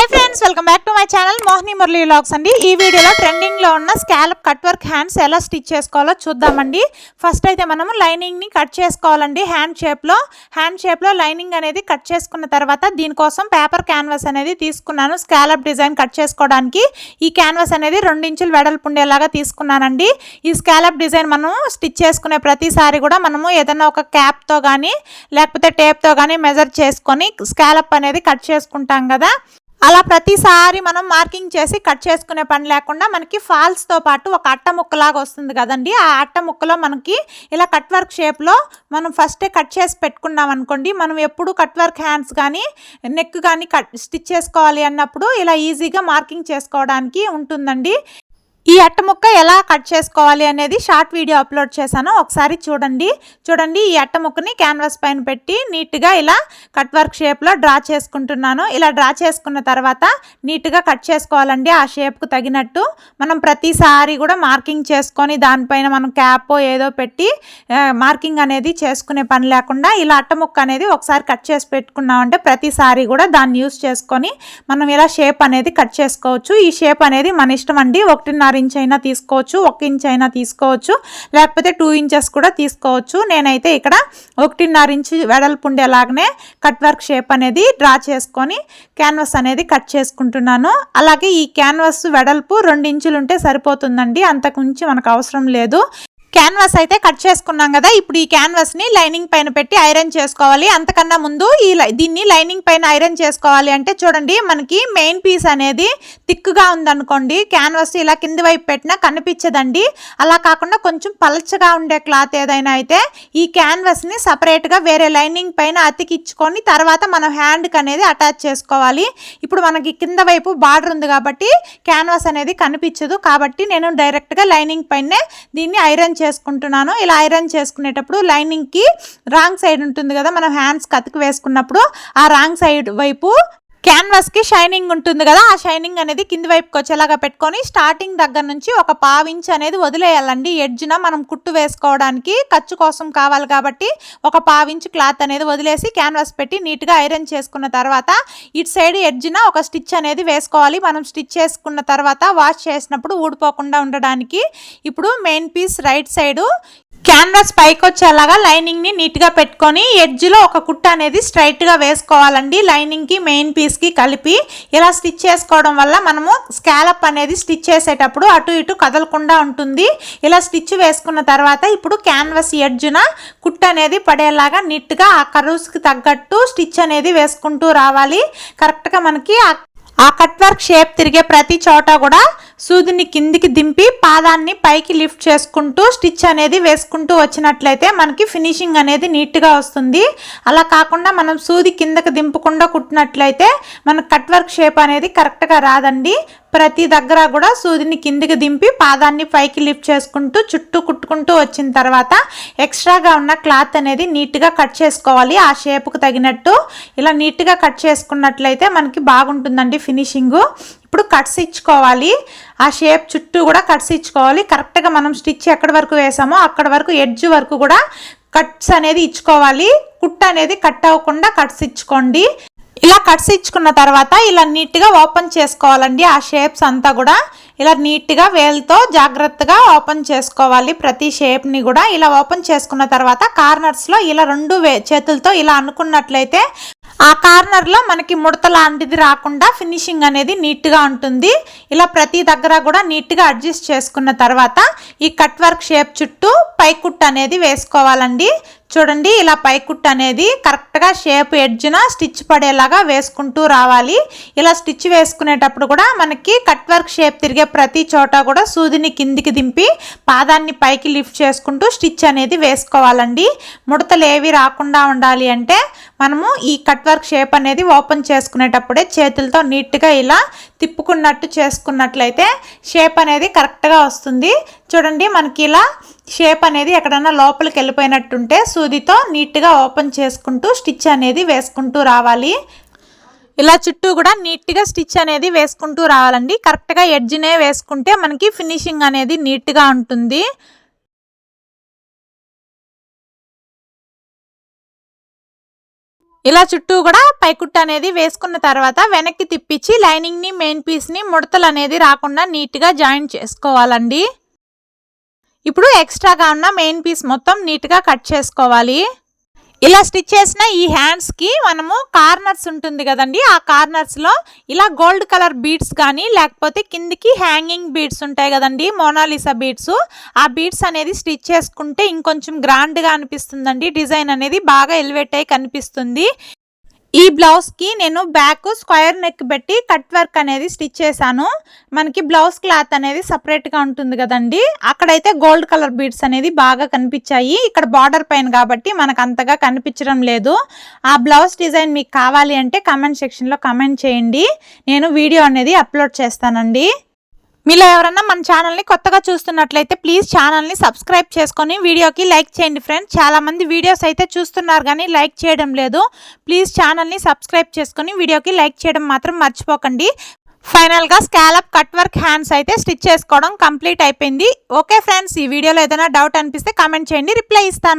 Hi friends, welcome back to my channel Mohini Murali vlogs అండి. ఈ వీడియోలో ట్రెండింగ్లో ఉన్న స్కాలప్ కట్ వర్క్ హ్యాండ్స్ ఎలా స్టిచ్ చేసుకోవాలో చూద్దామండి. ఫస్ట్ అయితే మనము లైనింగ్ని కట్ చేసుకోవాలండి. హ్యాండ్ షేప్లో లైనింగ్ అనేది కట్ చేసుకున్న తర్వాత దీనికోసం పేపర్ క్యాన్వాస్ అనేది తీసుకున్నాను. స్కాలప్ డిజైన్ కట్ చేసుకోవడానికి ఈ క్యాన్వాస్ అనేది 2 ఇంచులు వెడల్పు ఉండేలాగా తీసుకున్నానండి. ఈ స్కాలప్ డిజైన్ మనము స్టిచ్ చేసుకునే ప్రతిసారి కూడా మనము ఏదైనా ఒక క్యాప్తో కానీ లేకపోతే టేప్తో కానీ మెజర్ చేసుకొని స్కాలప్ అనేది కట్ చేసుకుంటాం కదా. అలా ప్రతిసారి మనం మార్కింగ్ చేసి కట్ చేసుకునే పని లేకుండా మనకి ఫాల్స్తో పాటు ఒక అట్ట ముక్కలాగా వస్తుంది కదండి. ఆ అట్ట ముక్కలో మనకి ఇలా కట్ వర్క్ షేప్లో మనం ఫస్టే కట్ చేసి పెట్టుకున్నాం అనుకోండి, మనం ఎప్పుడు కట్ వర్క్ హ్యాండ్స్ కానీ నెక్ కానీ స్టిచ్ చేసుకోవాలి అన్నప్పుడు ఇలా ఈజీగా మార్కింగ్ చేసుకోవడానికి ఉంటుందండి. ఈ అట్ట ముక్క ఎలా కట్ చేసుకోవాలి అనేది షార్ట్ వీడియో అప్లోడ్ చేశాను, ఒకసారి చూడండి. ఈ అట్ట ముక్కని క్యాన్వాస్ పైన పెట్టి నీట్గా ఇలా కట్ వర్క్ షేప్లో డ్రా చేసుకుంటున్నాను. ఇలా డ్రా చేసుకున్న తర్వాత నీట్గా కట్ చేసుకోవాలండి. ఆ షేప్కు తగినట్టు మనం ప్రతిసారి కూడా మార్కింగ్ చేసుకొని దానిపైన మనం క్యాప్ ఏదో పెట్టి మార్కింగ్ అనేది చేసుకునే పని లేకుండా ఇలా అట్ట ముక్క అనేది ఒకసారి కట్ చేసి పెట్టుకున్నామంటే ప్రతిసారి కూడా దాన్ని యూస్ చేసుకొని మనం ఇలా షేప్ అనేది కట్ చేసుకోవచ్చు. ఈ షేప్ అనేది మన ఇష్టం అండి. 1.5 ఇంచ్ అయినా తీసుకోవచ్చు, 1 ఇంచ్ అయినా తీసుకోవచ్చు, లేకపోతే 2 ఇంచెస్ కూడా తీసుకోవచ్చు. నేనైతే ఇక్కడ 1.5 ఇంచ్ వెడల్పు ఉండేలాగానే కట్ వర్క్ షేప్ అనేది డ్రా చేసుకొని క్యాన్వాస్ అనేది కట్ చేసుకుంటున్నాను. అలాగే ఈ క్యాన్వాస్ వెడల్పు 2 ఇంచులు ఉంటే సరిపోతుందండి, అంతకు మించి మనకు అవసరం లేదు. క్యాన్వాస్ అయితే కట్ చేసుకున్నాం కదా. ఇప్పుడు ఈ క్యాన్వాస్ని లైనింగ్ పైన పెట్టి ఐరన్ చేసుకోవాలి. అంతకన్నా ముందు దీన్ని లైనింగ్ పైన ఐరన్ చేసుకోవాలి అంటే చూడండి, మనకి మెయిన్ పీస్ అనేది థిక్గా ఉందనుకోండి, క్యాన్వాస్ ఇలా కింది వైపు పెట్టినా కనిపించదండి. అలా కాకుండా కొంచెం పలచగా ఉండే క్లాత్ ఏదైనా అయితే ఈ క్యాన్వాస్ని సపరేట్గా వేరే లైనింగ్ పైన అతికించుకొని తర్వాత మనం హ్యాండ్కి అనేది అటాచ్ చేసుకోవాలి. ఇప్పుడు మనకి కింద వైపు బార్డర్ ఉంది కాబట్టి క్యాన్వాస్ అనేది కనిపించదు, కాబట్టి నేను డైరెక్ట్గా లైనింగ్ పైనే దీన్ని ఐరన్ చేసుకుంటున్నాను. ఇలా ఐరన్ చేసుకునేటప్పుడు లైనింగ్కి రాంగ్ సైడ్ ఉంటుంది కదా, మనం హ్యాండ్స్ కతికి వేసుకున్నప్పుడు ఆ రాంగ్ సైడ్ వైపు క్యాన్వాస్కి షైనింగ్ ఉంటుంది కదా, ఆ షైనింగ్ అనేది కింది వైపుకి వచ్చేలాగా పెట్టుకొని స్టార్టింగ్ దగ్గర నుంచి ఒక 1/2 ఇంచ్ అనేది వదిలేయాలండి. ఎడ్జ్న మనం కుట్టు వేసుకోవడానికి ఖర్చు కోసం కావాలి కాబట్టి ఒక 1/2 ఇంచ్ క్లాత్ అనేది వదిలేసి క్యాన్వాస్ పెట్టి నీట్గా ఐరన్ చేసుకున్న తర్వాత ఇటు సైడ్ ఎడ్జ్న ఒక స్టిచ్ అనేది వేసుకోవాలి. మనం స్టిచ్ చేసుకున్న తర్వాత వాష్ చేసినప్పుడు ఊడిపోకుండా ఉండడానికి ఇప్పుడు main piece right side canvas పైకి వచ్చేలాగా లైనింగ్ని నీట్గా పెట్టుకొని ఎడ్జ్లో ఒక కుట్ట అనేది స్ట్రైట్గా వేసుకోవాలండి. లైనింగ్కి మెయిన్ పీస్కి కలిపి ఇలా స్టిచ్ చేసుకోవడం వల్ల మనము స్కాలప్ అనేది స్టిచ్ చేసేటప్పుడు అటు ఇటు కదలకుండా ఉంటుంది. ఇలా స్టిచ్ వేసుకున్న తర్వాత ఇప్పుడు క్యాన్వాస్ ఎడ్జ్న కుట్ట అనేది పడేలాగా నీట్గా ఆ కర్వ్స్కి తగ్గట్టు స్టిచ్ అనేది వేసుకుంటూ రావాలి. కరెక్ట్గా మనకి ఆ కట్ వర్క్ షేప్ తిరిగే ప్రతి చోట కూడా సూదిని కిందికి దింపి పాదాన్ని పైకి లిఫ్ట్ చేసుకుంటూ స్టిచ్ అనేది వేసుకుంటూ వచ్చినట్లయితే మనకి ఫినిషింగ్ అనేది నీట్గా వస్తుంది. అలా కాకుండా మనం సూది కిందకి దింపకుండా కుట్టినట్లయితే మనకు కట్ వర్క్ షేప్ అనేది కరెక్ట్గా రాదండి. ప్రతి దగ్గర కూడా సూదిని కిందికి దింపి పాదాన్ని పైకి లిఫ్ట్ చేసుకుంటూ చుట్టూ కుట్టుకుంటూ వచ్చిన తర్వాత ఎక్స్ట్రాగా ఉన్న క్లాత్ అనేది నీట్గా కట్ చేసుకోవాలి. ఆ షేప్కు తగినట్టు ఇలా నీట్గా కట్ చేసుకున్నట్లయితే మనకి బాగుంటుందండి ఫినిషింగు. ఇప్పుడు కట్స్ ఇచ్చుకోవాలి, ఆ షేప్ చుట్టూ కూడా కట్స్ ఇచ్చుకోవాలి. కరెక్ట్గా మనం స్టిచ్ ఎక్కడి వరకు వేసామో అక్కడ వరకు ఎడ్జ్ వరకు కూడా కట్స్ అనేది ఇచ్చుకోవాలి. కుట్ట అనేది కట్ అవ్వకుండా కట్స్ ఇచ్చుకోండి. ఇలా కట్స్ ఇచ్చుకున్న తర్వాత ఇలా నీట్గా ఓపెన్ చేసుకోవాలండి. ఆ షేప్స్ అంతా కూడా ఇలా నీట్గా వేలుతో జాగ్రత్తగా ఓపెన్ చేసుకోవాలి. ప్రతి షేప్ని కూడా ఇలా ఓపెన్ చేసుకున్న తర్వాత కార్నర్స్లో ఇలా 2 చేతులతో ఇలా అనుకున్నట్లయితే ఆ కార్నర్లో మనకి ముడత లాంటిది రాకుండా ఫినిషింగ్ అనేది నీట్గా ఉంటుంది. ఇలా ప్రతి దగ్గర కూడా నీట్గా అడ్జస్ట్ చేసుకున్న తర్వాత ఈ కట్ వర్క్ షేప్ చుట్టూ పైకుట్ అనేది వేసుకోవాలండి. చూడండి, ఇలా పైకుట్ అనేది కరెక్ట్గా షేప్ ఎడ్జ్న స్టిచ్ పడేలాగా వేసుకుంటూ రావాలి. ఇలా స్టిచ్ వేసుకునేటప్పుడు కూడా మనకి కట్ వర్క్ షేప్ తిరిగే ప్రతి చోట కూడా సూదిని కిందికి దింపి పాదాన్ని పైకి లిఫ్ట్ చేసుకుంటూ స్టిచ్ అనేది వేసుకోవాలండి. ముడతలు ఏవి రాకుండా ఉండాలి అంటే మనము ఈ కట్ వర్క్ షేప్ అనేది ఓపెన్ చేసుకునేటప్పుడే చేతులతో నీట్గా ఇలా తిప్పుకున్నట్టు చేసుకున్నట్లయితే షేప్ అనేది కరెక్ట్గా వస్తుంది. చూడండి, మనకి ఇలా షేప్ అనేది ఎక్కడన్నా లోపలికి వెళ్ళిపోయినట్టుంటే సూదితో నీట్గా ఓపెన్ చేసుకుంటూ స్టిచ్ అనేది వేసుకుంటూ రావాలి. ఇలా చుట్టూ కూడా నీట్గా స్టిచ్ అనేది వేసుకుంటూ రావాలండి. కరెక్ట్గా ఎడ్జ్నే వేసుకుంటే మనకి ఫినిషింగ్ అనేది నీట్గా ఉంటుంది. ఇలా చుట్టూ కూడా పైకుట్టు అనేది వేసుకున్న తర్వాత వెనక్కి తిప్పించి లైనింగ్ని మెయిన్ పీస్ని ముడతలు అనేది రాకుండా నీట్గా జాయిన్ చేసుకోవాలండి. ఇప్పుడు ఎక్స్ట్రాగా ఉన్న మెయిన్ పీస్ మొత్తం నీట్గా కట్ చేసుకోవాలి. ఇలా స్టిచ్ చేసిన ఈ హ్యాండ్స్కి మనము కార్నర్స్ ఉంటుంది కదండి, ఆ కార్నర్స్లో ఇలా గోల్డ్ కలర్ బీడ్స్ కానీ లేకపోతే కిందికి హ్యాంగింగ్ బీడ్స్ ఉంటాయి కదండి, మోనాలిసా బీడ్స్, ఆ బీడ్స్ అనేది స్టిచ్ చేసుకుంటే ఇంకొంచెం గ్రాండ్గా అనిపిస్తుందండి. డిజైన్ అనేది బాగా ఎలివేట్ అయి కనిపిస్తుంది. ఈ బ్లౌజ్కి నేను బ్యాక్ స్క్వేర్ నెక్ పెట్టి కట్ వర్క్ అనేది స్టిచ్ చేశాను. మనకి బ్లౌజ్ క్లాత్ అనేది సపరేట్గా ఉంటుంది కదండి, అక్కడైతే గోల్డ్ కలర్ బీడ్స్ అనేది బాగా కనిపించాయి. ఇక్కడ బార్డర్ పైన కాబట్టి మనకు అంతగా కనిపించడం లేదు. ఆ బ్లౌజ్ డిజైన్ మీకు కావాలి అంటే కామెంట్ సెక్షన్లో కామెంట్ చేయండి, నేను వీడియో అనేది అప్లోడ్ చేస్తానండి. మీలో ఎవరన్నా మన ఛానల్ని కొత్తగా చూస్తున్నట్లయితే ప్లీజ్ ఛానల్ని సబ్స్క్రైబ్ చేసుకొని వీడియోకి లైక్ చేయండి ఫ్రెండ్స్. చాలామంది వీడియోస్ అయితే చూస్తున్నారు కానీ లైక్ చేయడం లేదు. ప్లీజ్ ఛానల్ని సబ్స్క్రైబ్ చేసుకొని వీడియోకి లైక్ చేయడం మాత్రం మర్చిపోకండి. ఫైనల్గా స్కాలప్ కట్ వర్క్ హ్యాండ్స్ అయితే స్టిచ్ చేసుకోవడం కంప్లీట్ అయిపోయింది. ఓకే ఫ్రెండ్స్, ఈ వీడియోలో ఏదైనా డౌట్ అనిపిస్తే కామెంట్ చేయండి, రిప్లై ఇస్తాను.